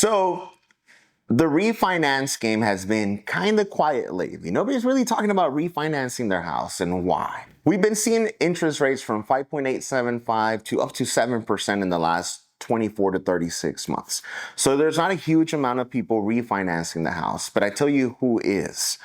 So the refinance game has been kind of quiet lately. Nobody's really talking about refinancing their house and why. We've been seeing interest rates from 5.875 to up to 7% in the last 24 to 36 months. So there's not a huge amount of people refinancing the house, but I tell you who is.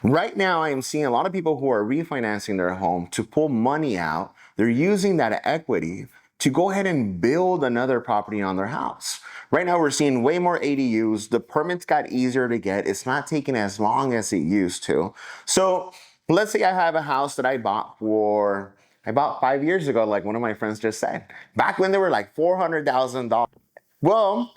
Right now, I am seeing a lot of people who are refinancing their home to pull money out. They're using that equity to go ahead and build another property on their house. Right now, we're seeing way more ADUs. The permits got easier to get. It's not taking as long as it used to. So let's say I have a house that I bought 5 years ago, like one of my friends just said, back when they were like $400,000. Well,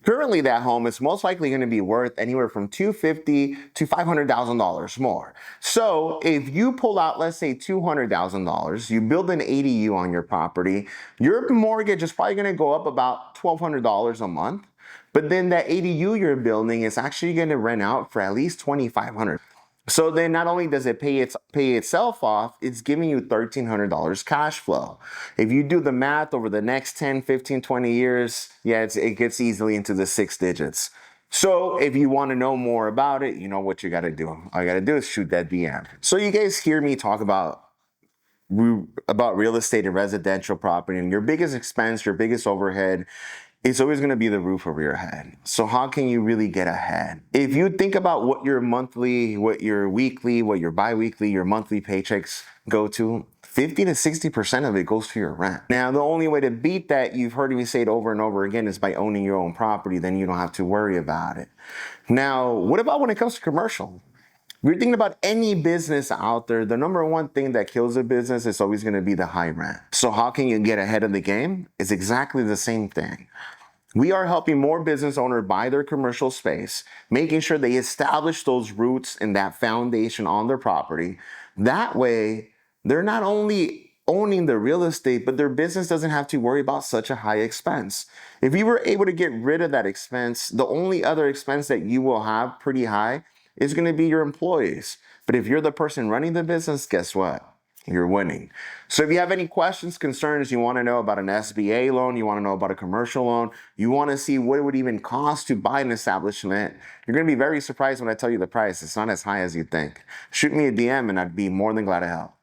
currently, that home is most likely going to be worth anywhere from $250,000 to $500,000 more. So if you pull out, let's say $200,000, you build an ADU on your property, your mortgage is probably going to go up about $1,200 a month. But then that ADU you're building is actually going to rent out for at least $2,500. So then not only does it pay itself off, it's giving you $1,300 cash flow. If you do the math over the next 10, 15, 20 years, yeah, it gets easily into the 6 digits. So if you want to know more about it, you know what you got to do. All you got to do is shoot that DM. So you guys hear me talk about real estate and residential property, and your biggest expense, your biggest overhead, it's always going to be the roof over your head. So how can you really get ahead? If you think about what your monthly, what your weekly, what your bi-weekly, your monthly paychecks go to, 50 to 60% of it goes to your rent. Now, the only way to beat that, you've heard me say it over and over again, is by owning your own property. Then you don't have to worry about it. Now, what about when it comes to commercial? If you're thinking about any business out there, the number one thing that kills a business is always going to be the high rent. So how can you get ahead of the game? It's exactly the same thing. We are helping more business owners buy their commercial space, making sure they establish those roots and that foundation on their property. That way, they're not only owning the real estate, but their business doesn't have to worry about such a high expense. If you were able to get rid of that expense, the only other expense that you will have pretty high is going to be your employees. But if you're the person running the business, guess what? You're winning. So if you have any questions, concerns, you want to know about an SBA loan, you want to know about a commercial loan, you want to see what it would even cost to buy an establishment, you're going to be very surprised when I tell you the price. It's not as high as you think. Shoot me a DM and I'd be more than glad to help.